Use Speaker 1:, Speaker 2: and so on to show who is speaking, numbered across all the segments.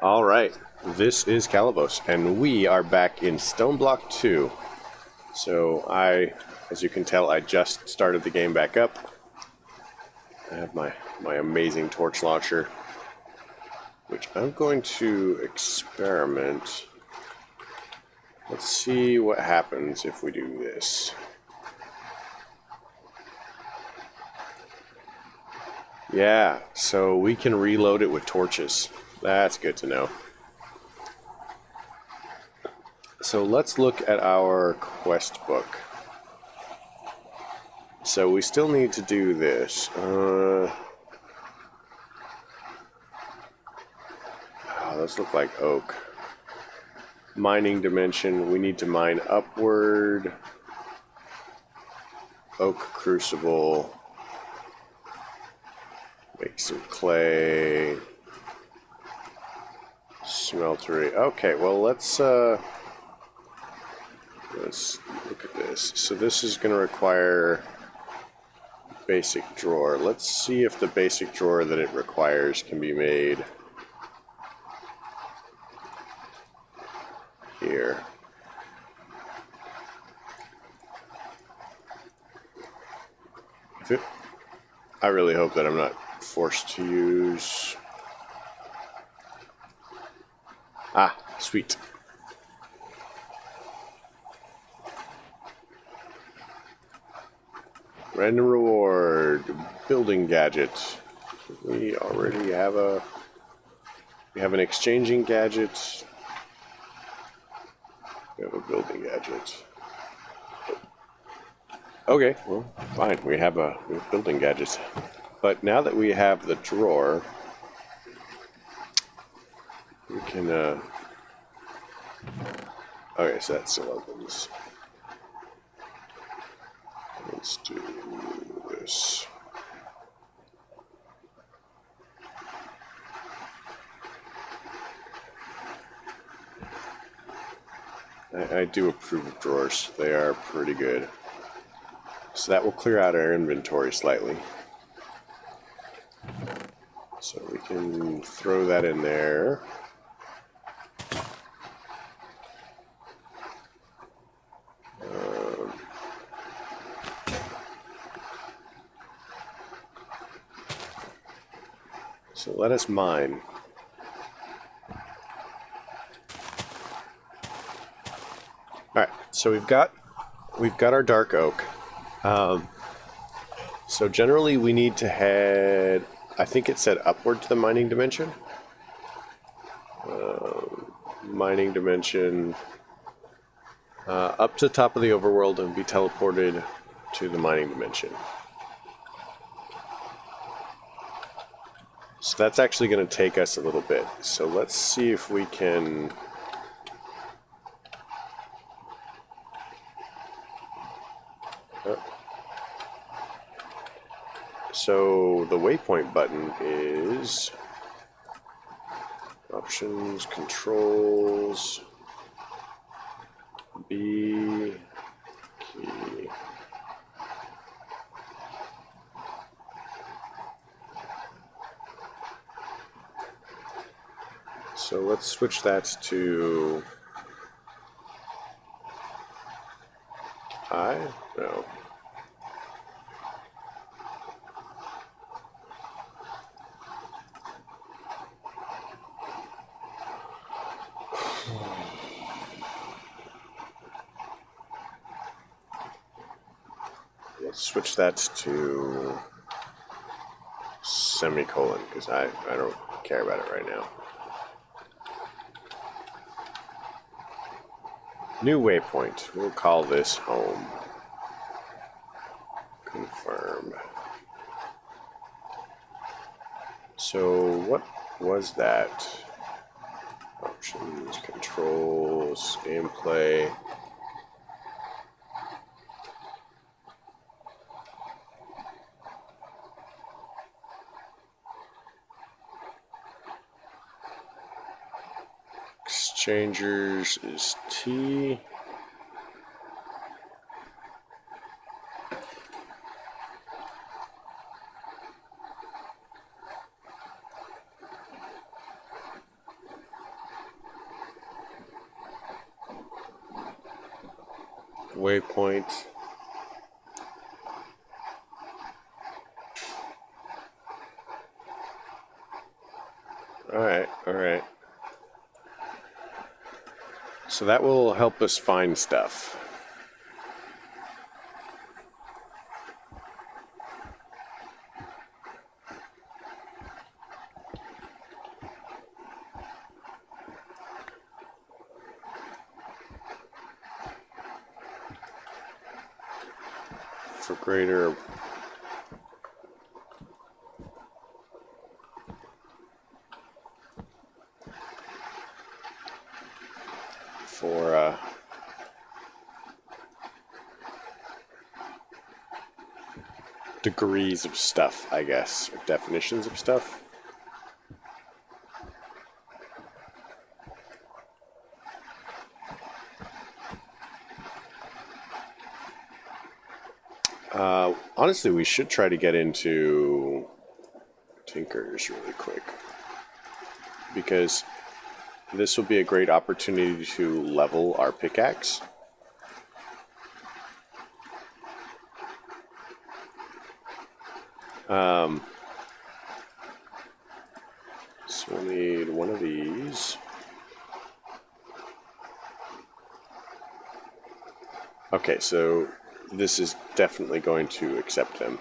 Speaker 1: All right, this is Calibos, and we are back in Stoneblock 2. So as you can tell, I just started the game back up. I have my amazing torch launcher, which I'm going to experiment. Let's see what happens if we do this. Yeah, so we can reload it with torches. That's good to know. So let's look at our quest book. So we still need to do this. Those look like oak. Mining dimension, we need to mine upward. Oak crucible. Make some clay. Smeltery. Okay, well let's look at this. So this is going to require basic drawer. Let's see if the basic drawer that it requires can be made here. I really hope that I'm not forced to use... Ah, sweet. Random reward, building gadget. We already have an exchanging gadget. We have a building gadget. Okay, well, fine. We have building gadgets. But now that we have the drawer, we can, okay, so that still opens. Let's do this. I do approve of drawers. They are pretty good. So that will clear out our inventory slightly. So we can throw that in there. So let us mine. All right, so we've got our dark oak. So generally we need to head, I think it said upward to the mining dimension. Mining dimension, up to the top of the overworld and be teleported to the mining dimension. So that's actually going to take us a little bit. So let's see if we can... So the waypoint button is options, controls, B, key. So let's switch that to I? No. Let's switch that to semicolon, because I don't care about it right now. New waypoint. We'll call this home. Confirm. So what was that? Options, controls, gameplay. Exchangers is T. waypoint. Alright, alright. So that will help us find stuff. For greater degrees of stuff, I guess, or definitions of stuff. Honestly, we should try to get into Tinkers really quick, because this will be a great opportunity to level our pickaxe. So we'll need one of these. Okay, so this is definitely going to accept them.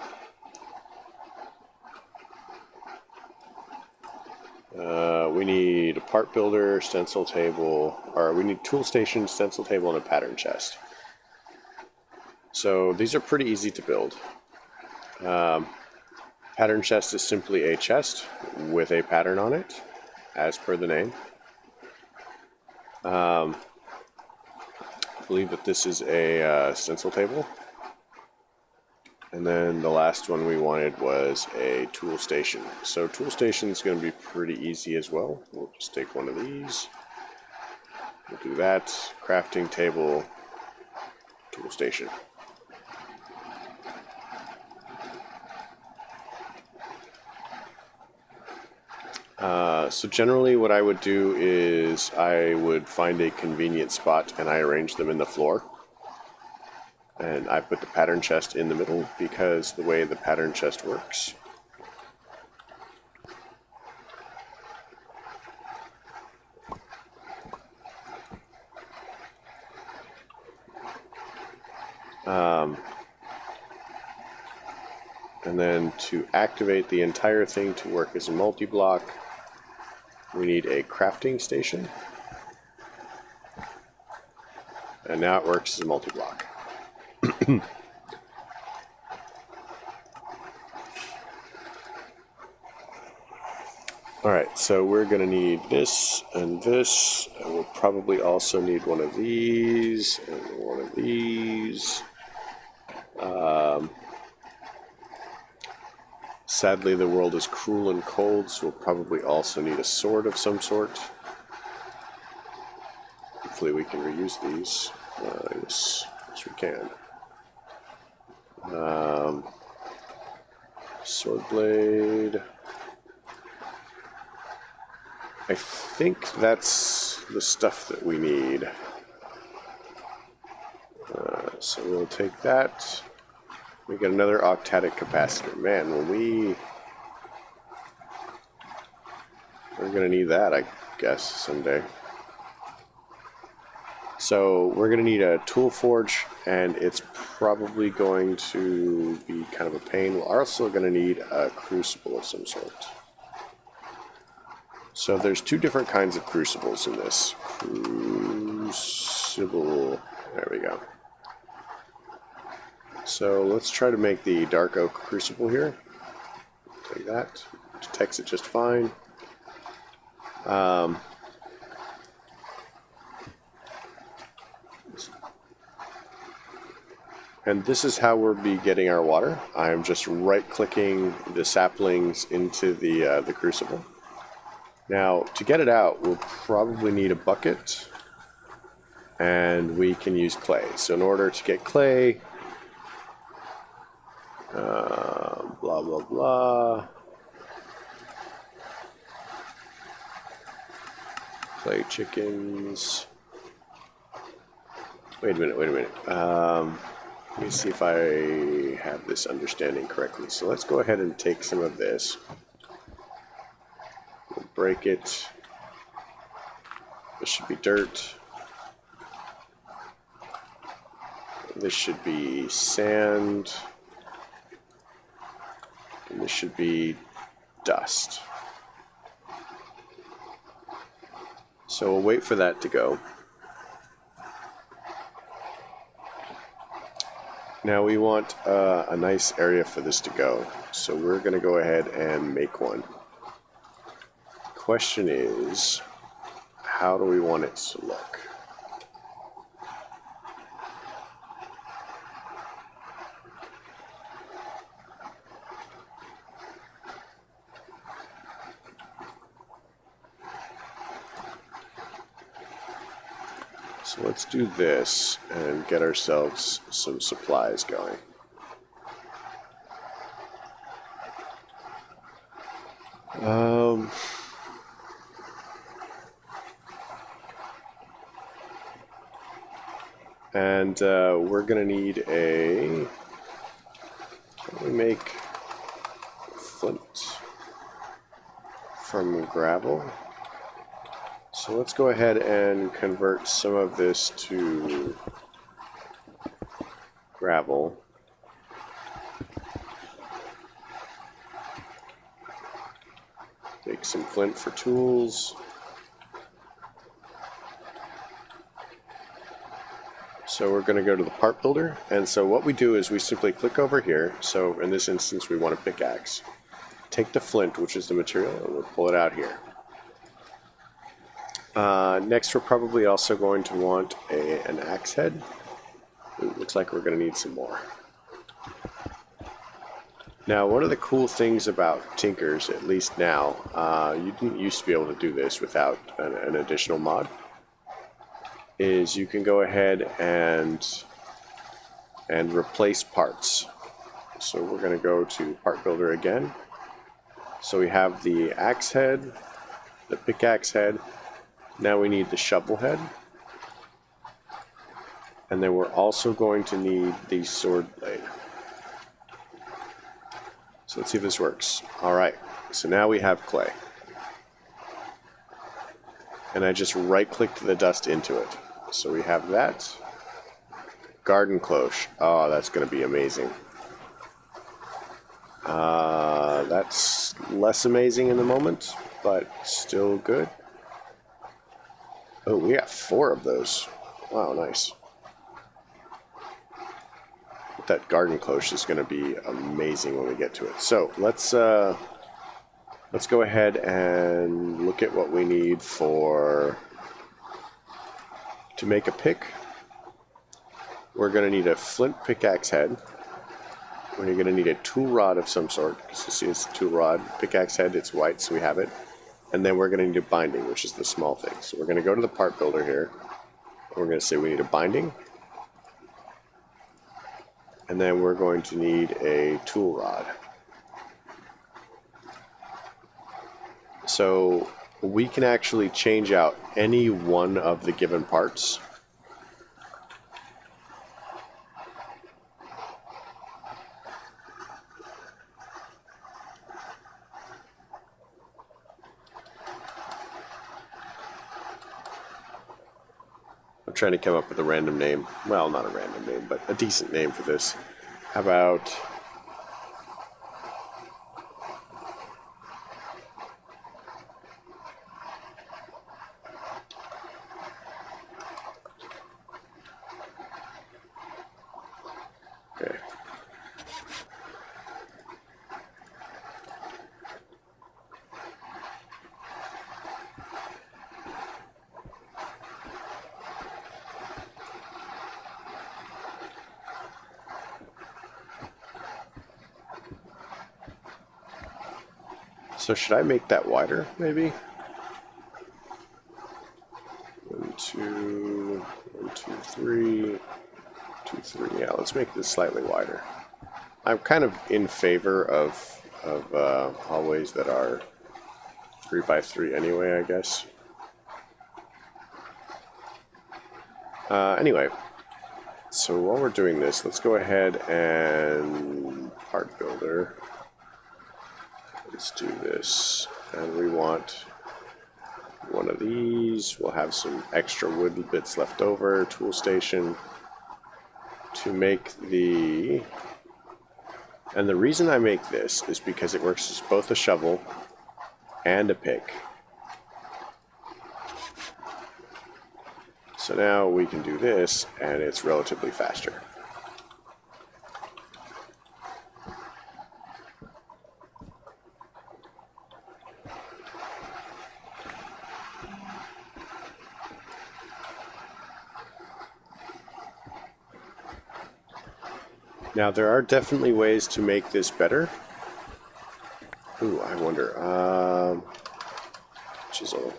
Speaker 1: We need a part builder, stencil table, or we need tool station, stencil table, and a pattern chest. So these are pretty easy to build. Pattern chest is simply a chest with a pattern on it, as per the name. I believe that this is a stencil table. And then the last one we wanted was a tool station. So tool station is going to be pretty easy as well. We'll just take one of these. We'll do that. Crafting table, tool station. So generally what I would do is I would find a convenient spot and I arrange them in the floor. And I put the pattern chest in the middle because the way the pattern chest works. And then to activate the entire thing to work as a multi-block, we need a crafting station. And now it works as a multi-block. Alright, so we're going to need this and this, and we'll probably also need one of these and one of these. Sadly, the world is cruel and cold, so we'll probably also need a sword of some sort. Hopefully we can reuse these. Yes, we can. Sword blade. I think that's the stuff that we need. So we'll take that. We get another octadic capacitor. Man, we're going to need that, I guess, someday. So we're going to need a tool forge, and it's probably going to be kind of a pain. We're also going to need a crucible of some sort. So there's two different kinds of crucibles in this. Crucible. There we go. So let's try to make the dark oak crucible here. Take that. Detects it just fine. And this is how we'll be getting our water. I'm just right-clicking the saplings into the crucible. Now, to get it out, we'll probably need a bucket, and we can use clay. So in order to get clay, blah, blah, blah. Clay chickens. Wait a minute, wait a minute. Let me see if I have this understanding correctly. So let's go ahead and take some of this. We'll break it. This should be dirt. This should be sand. And this should be dust. So we'll wait for that to go. Now we want a nice area for this to go. So we're going to go ahead and make one. Question is, how do we want it to look? So let's do this and get ourselves some supplies going. And we're gonna need a, can we make flint from gravel? So let's go ahead and convert some of this to gravel. Take some flint for tools. So we're going to go to the part builder, and so what we do is we simply click over here. So in this instance we want a pickaxe. Take the flint, which is the material, and we'll pull it out here. Next we're probably also going to want an axe head. It looks like we're going to need some more. Now one of the cool things about Tinkers, at least now, you didn't used to be able to do this without an additional mod, is you can go ahead and replace parts. So we're going to go to part builder again. So we have the axe head, the pickaxe head. Now we need the shovel head. And then we're also going to need the sword blade. So let's see if this works. Alright, so now we have clay. And I just right-clicked the dust into it. So we have that. Garden cloche. Oh, that's going to be amazing. That's less amazing in the moment, but still good. Oh, we got 4 of those. Wow, nice. That garden cloche is going to be amazing when we get to it. So let's go ahead and look at what we need to make a pick. We're going to need a flint pickaxe head. We're going to need a tool rod of some sort. Because you see it's a tool rod. Pickaxe head, it's white, so we have it. And then we're going to need a binding, which is the small thing. So we're going to go to the part builder here. And we're going to say we need a binding. And then we're going to need a tool rod. So we can actually change out any one of the given parts. I'm trying to come up with a random name. Well, not a random name, but a decent name for this. How about... Okay. So should I make that wider, maybe? 1, 2, 1, 2, 3, 2, 3. Yeah, let's make this slightly wider. I'm kind of in favor of hallways that are 3 by 3 anyway, I guess. Anyway, So while we're doing this, let's go ahead and part builder. Let's do this. And we want one of these. We'll have some extra wood bits left over. Tool station to make the... And the reason I make this is because it works as both a shovel and a pick. So now we can do this, and it's relatively faster. Now, there are definitely ways to make this better. Ooh, I wonder. Chisel.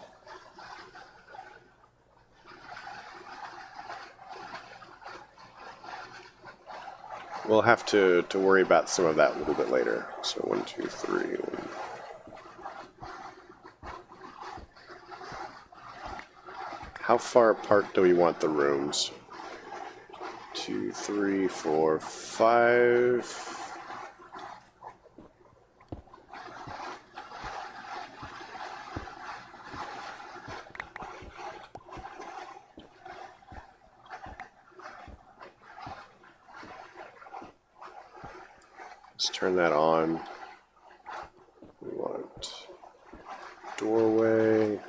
Speaker 1: We'll have to worry about some of that a little bit later. So 1, 2, 3. How far apart do we want the rooms? 2, 3, 4, 5. Let's turn that on. We want doorway.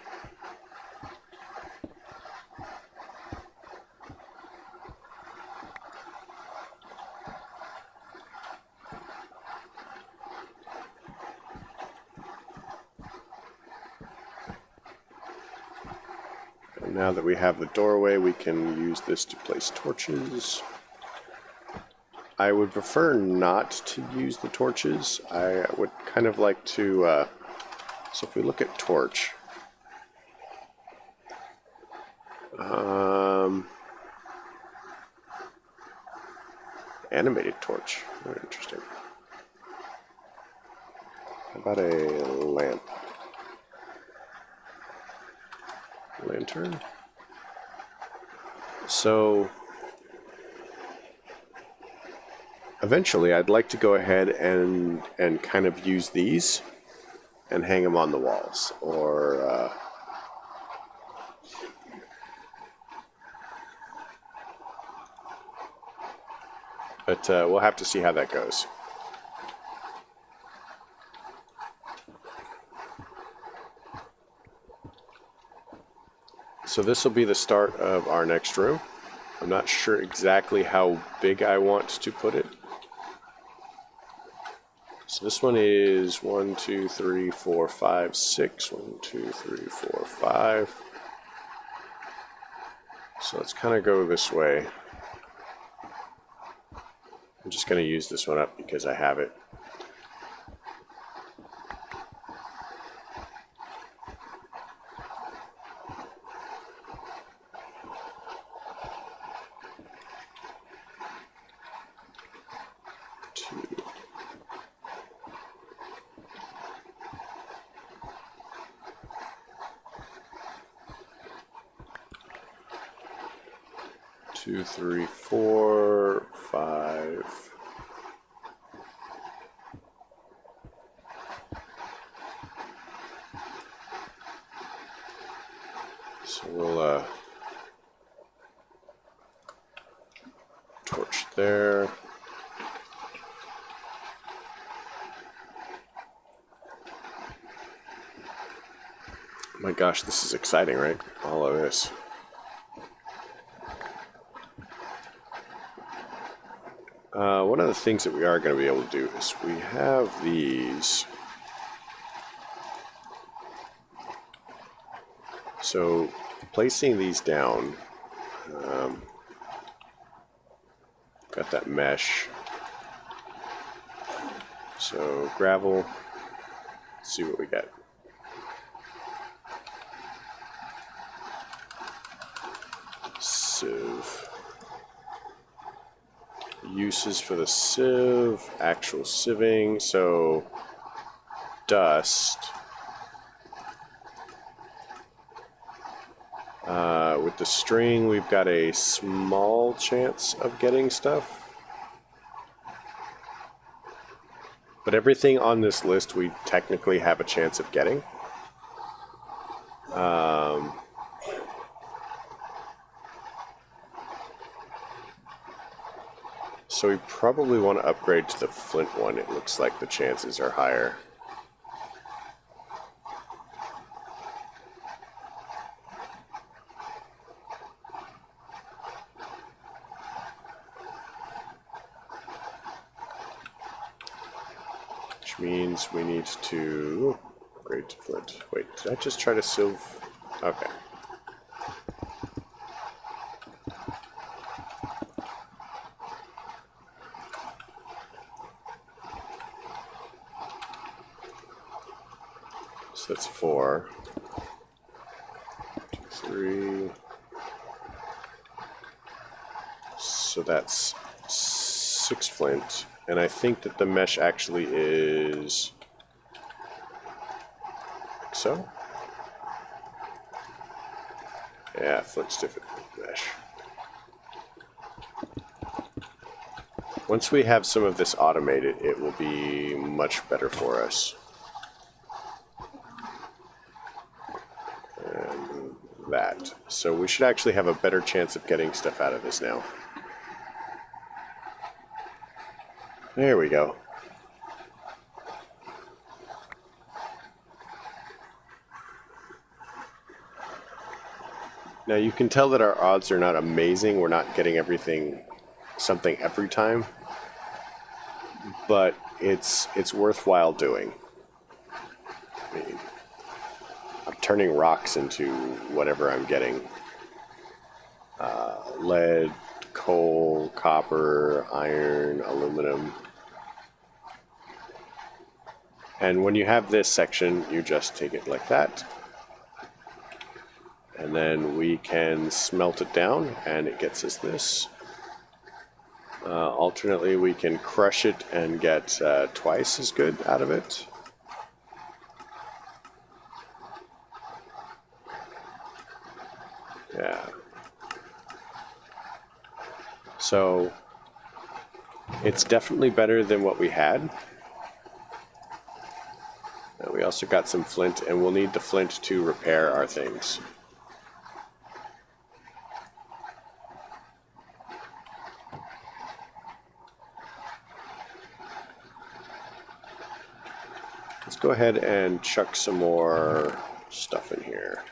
Speaker 1: And now that we have the doorway, we can use this to place torches. I would prefer not to use the torches. I would kind of like to, so if we look at torch, animated torch, very interesting. How about a lamp? Lantern? So, eventually, I'd like to go ahead and kind of use these and hang them on the walls, or but we'll have to see how that goes. So this will be the start of our next room. I'm not sure exactly how big I want to put it. So this one is 1, 2, 3, 4, 5, 6. 1, 2, 3, 4, 5. So let's kind of go this way. I'm just going to use this one up because I have it. Two, 3, 4, 5. So we'll torch there. Oh my gosh, this is exciting, right? All of this. One of the things that we are going to be able to do is we have these. So placing these down, got that mesh. So gravel, let's see what we get. Sieve. Uses for the sieve, actual sieving, so dust. With the string, we've got a small chance of getting stuff. But everything on this list we technically have a chance of getting. So we probably want to upgrade to the flint one. It looks like the chances are higher. Which means we need to upgrade to flint. Wait, did I just try to sieve? Okay. So that's 4. 2, 3. So that's 6 flint. And I think that the mesh actually is... So? Yeah, flint's different than mesh. Once we have some of this automated, it will be much better for us. And that. So we should actually have a better chance of getting stuff out of this now. There we go. Now you can tell that our odds are not amazing. We're not getting something every time, but it's worthwhile doing. I mean, I'm turning rocks into whatever I'm getting. Lead, coal, copper, iron, aluminum. And when you have this section, you just take it like that. And then we can smelt it down, and it gets us this. Alternately, we can crush it and get twice as good out of it. Yeah. So, it's definitely better than what we had. And we also got some flint, and we'll need the flint to repair our things. Let's go ahead and chuck some more stuff in here.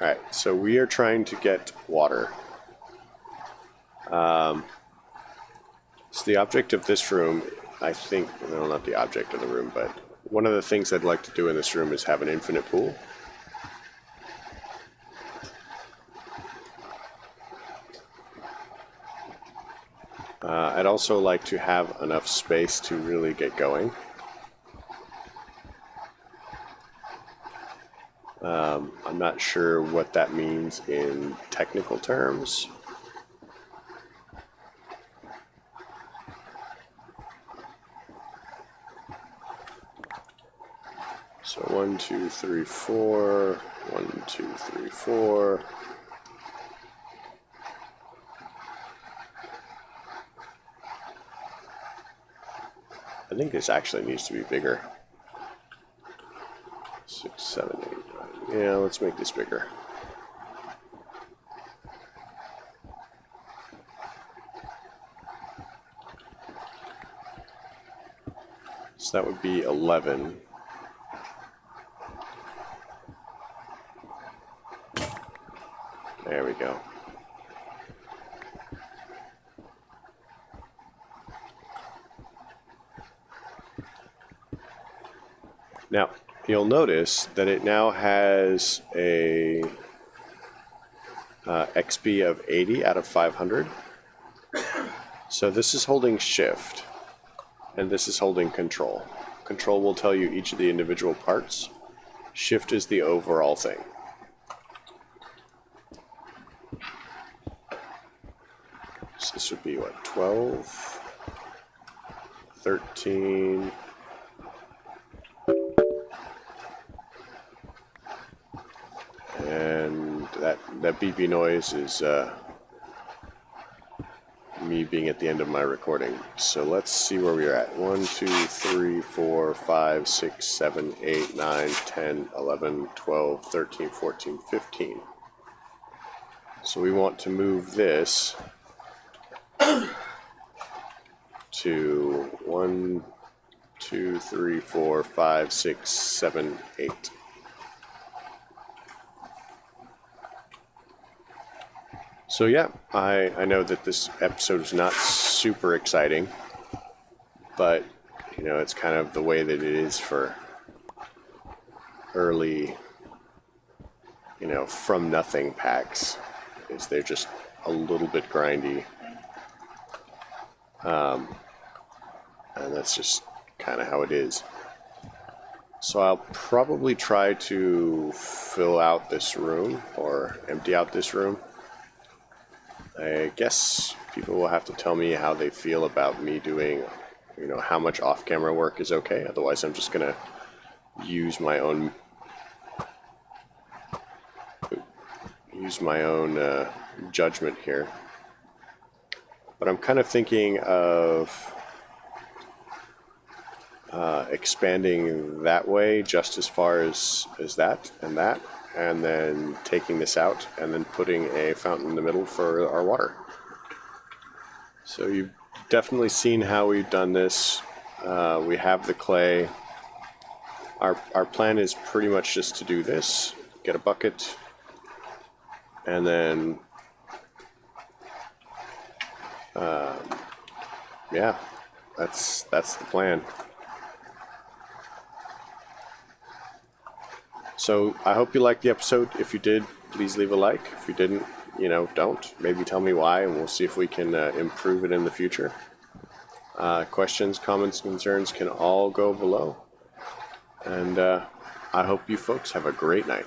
Speaker 1: Alright, so we are trying to get water. So the object of this room, I think, well, not the object of the room, but one of the things I'd like to do in this room is have an infinite pool. I'd also like to have enough space to really get going. I'm not sure what that means in technical terms. So 1, 2, 3, 4. 1, 2, 3, 4. I think this actually needs to be bigger. 6, 7, 8, 9. Yeah, let's make this bigger. So that would be 11. There we go. Now, you'll notice that it now has a XP of 80 out of 500. So this is holding shift, and this is holding control. Control will tell you each of the individual parts. Shift is the overall thing. So this would be what, 12, 13, that beepy noise is me being at the end of my recording. So let's see where we are at. 1, 2, 3, 4, 5, 6, 7, 8, 9, 10, 11, 12, 13, 14, 15. So we want to move this to 1, 2, 3, 4, 5, 6, 7, 8. So yeah, I know that this episode is not super exciting, but you know, it's kind of the way that it is for early, you know, from nothing packs, is they're just a little bit grindy. And that's just kind of how it is. So I'll probably try to fill out this room or empty out this room. I guess people will have to tell me how they feel about me doing, you know, how much off-camera work is okay. Otherwise, I'm just gonna use my own judgment here. But I'm kind of thinking of expanding that way just as far as that, and then taking this out and then putting a fountain in the middle for our water. So you've definitely seen how we've done this. We have the clay. Our plan is pretty much just to do this, get a bucket, and then yeah, that's the plan. So I hope you liked the episode. If you did, please leave a like. If you didn't, you know, don't. Maybe tell me why, and we'll see if we can improve it in the future. Questions, comments, concerns can all go below. And I hope you folks have a great night.